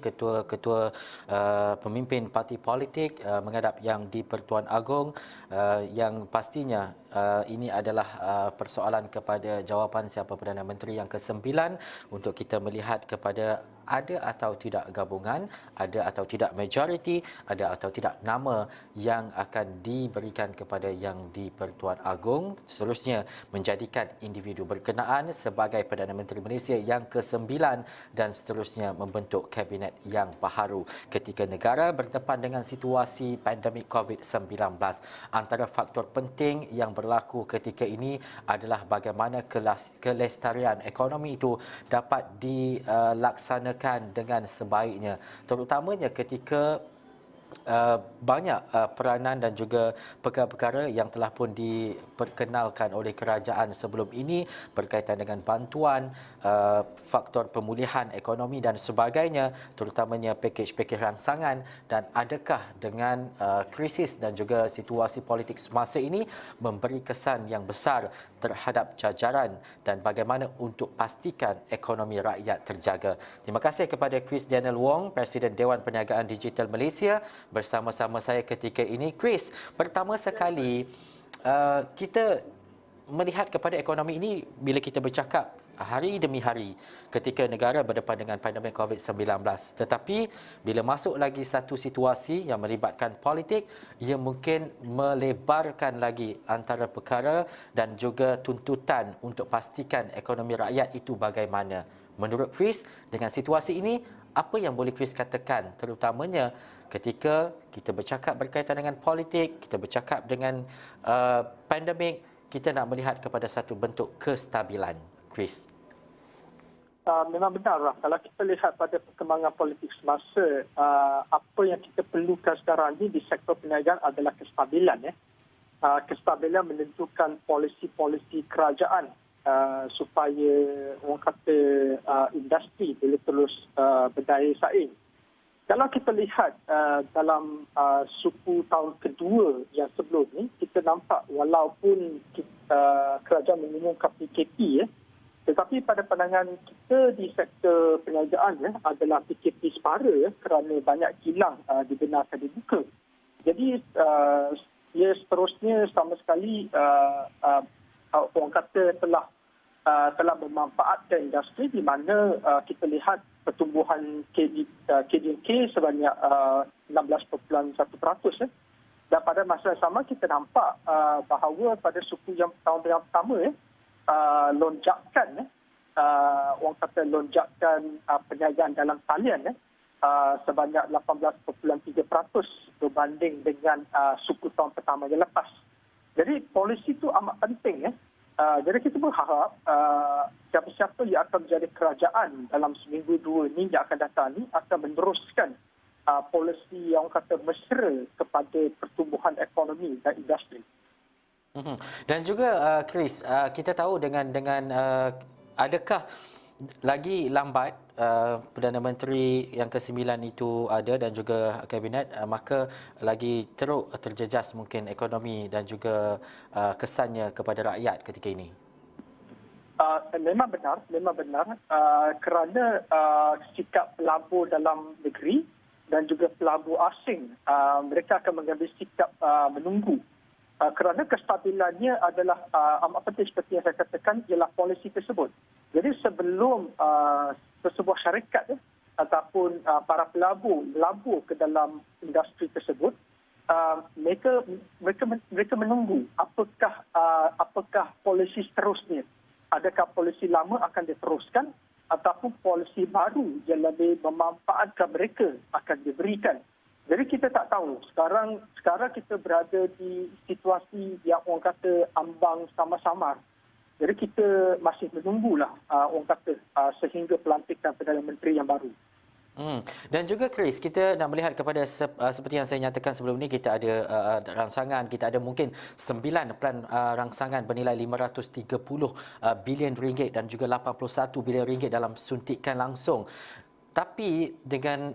ketua-ketua pemimpin parti politik menghadap yang di-Pertuan Agong, yang pastinya ini adalah persoalan kepada jawapan siapa Perdana Menteri yang ke-9 untuk kita melihat kepada ada atau tidak gabungan, ada atau tidak majoriti, ada atau tidak nama yang akan diberikan kepada yang di-Pertuan Agong, seterusnya menjadikan individu berkenaan sebagai Perdana Menteri Malaysia yang ke-9 dan seterusnya membentuk kabinet yang baharu ketika negara berdepan dengan situasi pandemik COVID-19. Antara faktor penting yang berlaku ketika ini adalah bagaimana kelestarian ekonomi itu dapat dilaksanakan dengan sebaiknya, terutamanya ketika banyak peranan dan juga perkara-perkara yang telah pun diperkenalkan oleh kerajaan sebelum ini berkaitan dengan bantuan, faktor pemulihan ekonomi dan sebagainya, terutamanya pakej-pakej rangsangan. Dan adakah dengan krisis dan juga situasi politik semasa ini memberi kesan yang besar terhadap jajaran dan bagaimana untuk pastikan ekonomi rakyat terjaga. Terima kasih kepada Chris Daniel Wong, Presiden Dewan Perniagaan Digital Malaysia, bersama-sama saya ketika ini. Chris, pertama sekali kita melihat kepada ekonomi ini bila kita bercakap hari demi hari ketika negara berdepan dengan pandemik COVID-19. Tetapi bila masuk lagi satu situasi yang melibatkan politik, ia mungkin melebarkan lagi antara perkara dan juga tuntutan untuk pastikan ekonomi rakyat itu bagaimana. Menurut Chris, dengan situasi ini, apa yang boleh Chris katakan terutamanya ketika kita bercakap berkaitan dengan politik, kita bercakap dengan pandemik, kita nak melihat kepada satu bentuk kestabilan. Chris. Memang benarlah. Kalau kita lihat pada perkembangan politik semasa, apa yang kita perlukan sekarang ini di sektor perniagaan adalah kestabilan. Kestabilan menentukan polisi-polisi kerajaan supaya orang kata industri boleh terus berdaya saing. Kalau kita lihat dalam suku tahun kedua yang sebelum ni, kita nampak walaupun kerajaan mengumumkan PKP, tetapi pada pandangan kita di sektor perniagaan adalah PKP separa kerana banyak kilang dibenarkan dibuka. Jadi ia seterusnya sama sekali orang kata telah memanfaatkan industri di mana kita lihat pertumbuhan KDNK sebanyak 16.1%. Dan pada masa yang sama kita nampak bahawa pada suku yang tahun yang pertama lonjakan perniagaan dalam talian sebanyak 18.3% berbanding dengan suku tahun pertama yang lepas. Jadi polisi itu amat penting. Jadi kita berharap siapa-siapa yang akan menjadi kerajaan dalam seminggu dua ini yang akan datang ini akan meneruskan polisi yang kata mesra kepada pertumbuhan ekonomi dan industri. Dan juga Chris, kita tahu dengan adakah lagi lambat Perdana Menteri yang ke-9 itu ada dan juga kabinet, maka lagi teruk terjejas mungkin ekonomi dan juga kesannya kepada rakyat ketika ini? Memang benar. Kerana sikap pelabur dalam negeri dan juga pelabur asing, mereka akan mengambil sikap menunggu. Kerana kestabilannya adalah amat penting seperti yang saya katakan ialah polisi tersebut. Jadi sebelum sesebuah syarikat ataupun para pelabur melabur ke dalam industri tersebut, mereka menunggu apakah polisi seterusnya. Adakah polisi lama akan diteruskan ataupun polisi baru yang lebih memanfaatkan mereka akan diberikan. Jadi kita tak tahu. Sekarang kita berada di situasi yang orang kata ambang samar-samar. Jadi kita masih menunggulah orang kata sehingga pelantikan Perdana Menteri yang baru. Dan juga Chris, kita nak melihat kepada seperti yang saya nyatakan sebelum ni, kita ada rangsangan, kita ada mungkin 9 plan rangsangan bernilai 530 bilion ringgit dan juga 81 bilion ringgit dalam suntikan langsung. Tapi dengan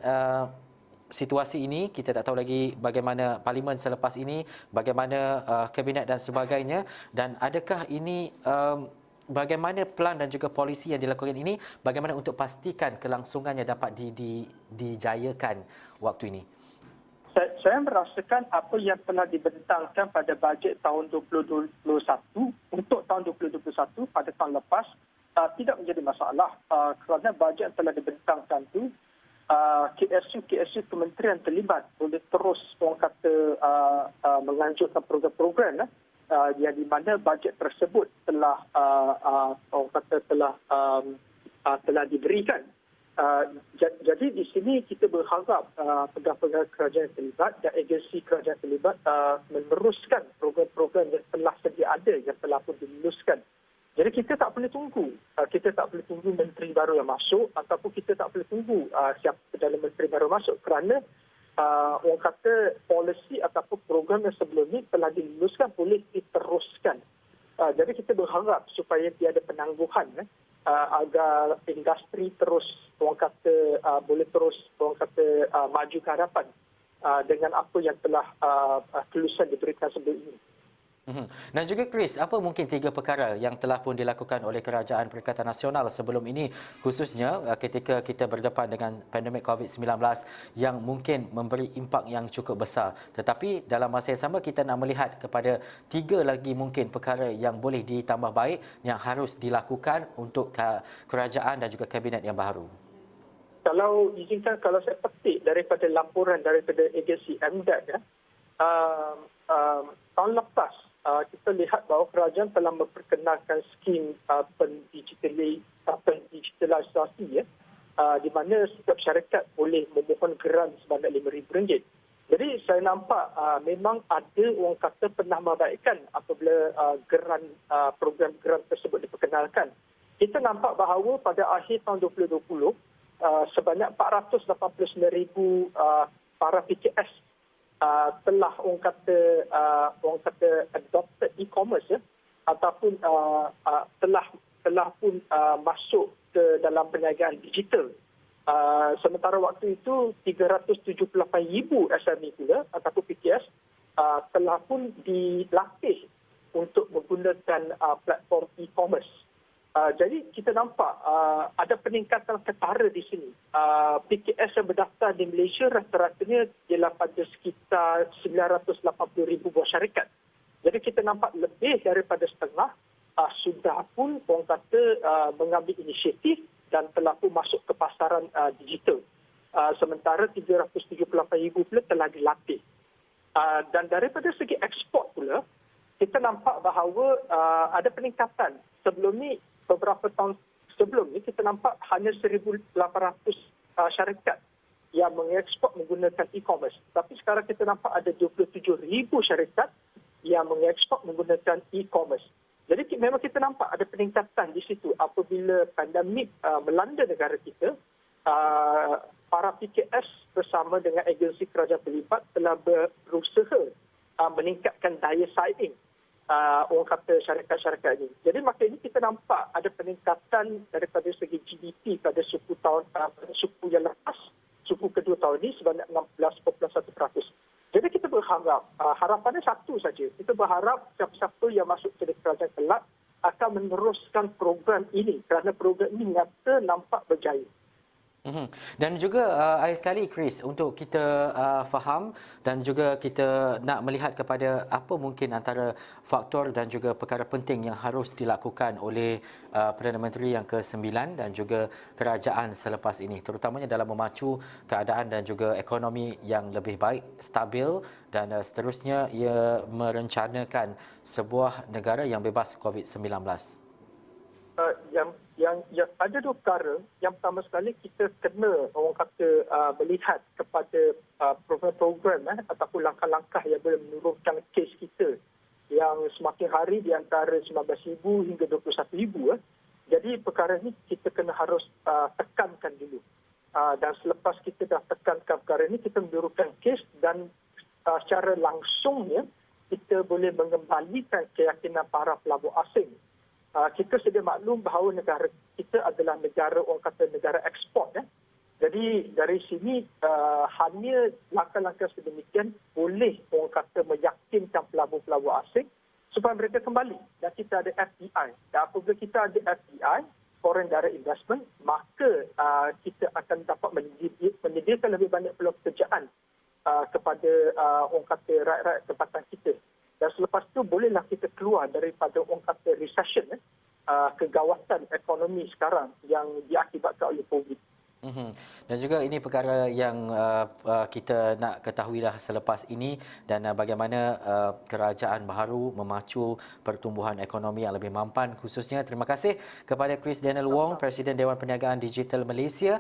situasi ini, kita tak tahu lagi bagaimana parlimen selepas ini, bagaimana kabinet dan sebagainya, dan adakah ini bagaimana pelan dan juga polisi yang dilakukan ini, bagaimana untuk pastikan kelangsungannya dapat dijayakan waktu ini? Saya merasakan apa yang telah dibentangkan pada bajet tahun 2021 untuk tahun 2021 pada tahun lepas tidak menjadi masalah kerana bajet yang telah dibentangkan itu KSU kementerian terlibat boleh terus orang kata menganjurkan program-program yang di mana bajet tersebut telah orang kata telah diberikan. Jadi di sini kita berharap pegawai-pegawai kerajaan yang terlibat dan agensi kerajaan yang terlibat meneruskan program-program yang telah sedia ada, yang telah pun diluluskan. Jadi kita tak boleh tunggu. Kita tak boleh tunggu menteri baru yang masuk ataupun kita tak boleh tunggu siapa Perdana Menteri baru masuk kerana orang kata polisi ataupun program yang sebelum ini telah diluluskan boleh diteruskan. Jadi kita berharap supaya tiada penangguhan agar industri terus orang kata boleh terus orang kata maju ke hadapan dengan apa yang telah kelulusan diberikan sebelum ini. Dan juga Chris, apa mungkin 3 perkara yang telah pun dilakukan oleh Kerajaan Perikatan Nasional sebelum ini, khususnya ketika kita berdepan dengan pandemik COVID-19 yang mungkin memberi impak yang cukup besar. Tetapi dalam masa yang sama kita nak melihat kepada 3 lagi mungkin perkara yang boleh ditambah baik yang harus dilakukan untuk kerajaan dan juga kabinet yang baru. Kalau izinkan, kalau saya petik daripada laporan daripada agensi MDAT tahun lepas kita lihat bahawa kerajaan telah memperkenalkan skim pendigitalisasi di mana setiap syarikat boleh memohon geran sebanyak RM5,000. Jadi saya nampak memang ada orang kata penambahbaikan apabila program geran tersebut diperkenalkan. Kita nampak bahawa pada akhir tahun 2020 sebanyak 489,000 para PKS telah orang kata adopted e-commerce ataupun telah pun masuk ke dalam perniagaan digital. Sementara waktu itu 378,000 SME pula ataupun PKS telah pun dilatih untuk menggunakan platform e-commerce. Jadi kita nampak ada peningkatan ketara di sini. PKS yang berdaftar di Malaysia rata-ratanya ialah pada sekitar 980,000 buah syarikat. Jadi kita nampak lebih daripada setengah sudah pun orang kata mengambil inisiatif dan telah pun masuk ke pasaran digital. Sementara 378,000 pula telah dilatih. Dan daripada segi ekspor pula, kita nampak bahawa ada peningkatan. Sebelum ni, beberapa tahun sebelum ni, kita nampak hanya 1,800 syarikat yang mengekspor menggunakan e-commerce. Tapi sekarang kita nampak ada 27,000 syarikat yang mengekspor menggunakan e-commerce. Jadi memang kita nampak ada peningkatan di situ apabila pandemik melanda negara kita. Para PKS bersama dengan agensi kerajaan terlibat telah berusaha meningkatkan daya saing orang kata syarikat-syarikat ini. Jadi maka ini kita nampak ada peningkatan daripada segi GDP pada suku yang lepas, suku kedua tahun ini sebanyak 16.1%. Jadi kita berharap, harapannya satu saja. Kita berharap siapa-siapa yang masuk ke kerajaan kelak akan meneruskan program ini kerana program ini nyata nampak berjaya. Dan juga akhir sekali Chris, untuk kita faham dan juga kita nak melihat kepada apa mungkin antara faktor dan juga perkara penting yang harus dilakukan oleh Perdana Menteri yang ke-9 dan juga kerajaan selepas ini, terutamanya dalam memacu keadaan dan juga ekonomi yang lebih baik, stabil dan seterusnya ia merencanakan sebuah negara yang bebas COVID-19. Yang ada 2 perkara. Yang pertama sekali kita kena orang kata melihat kepada program-program ataupun langkah-langkah yang boleh menurunkan kes kita yang semakin hari di antara 19,000 hingga 21,000. Jadi perkara ini kita kena harus tekankan dulu. Dan selepas kita dah tekankan perkara ini, kita menurunkan kes dan secara langsungnya kita boleh mengembalikan keyakinan para pelabur asing. Kita sedia maklum bahawa negara kita adalah negara orang kata negara ekspor. Jadi dari sini hanya langkah-langkah sedemikian boleh orang kata meyakinkan pelabur-pelabur asing supaya mereka kembali. Dan kita ada FDI. Dan apabila kita ada FDI, Foreign Direct Investment, maka kita akan dapat menyediakan lebih banyak peluang pekerjaan kepada orang kata rakyat-rakyat tempatan kita. Dan selepas itu bolehlah kita keluar daripada orang kata recession, kegawasan ekonomi sekarang yang diakibatkan oleh COVID. Dan juga ini perkara yang kita nak ketahuilah selepas ini dan bagaimana kerajaan baru memacu pertumbuhan ekonomi yang lebih mampan khususnya. Terima kasih kepada Chris Daniel Wong, Presiden Dewan Perniagaan Digital Malaysia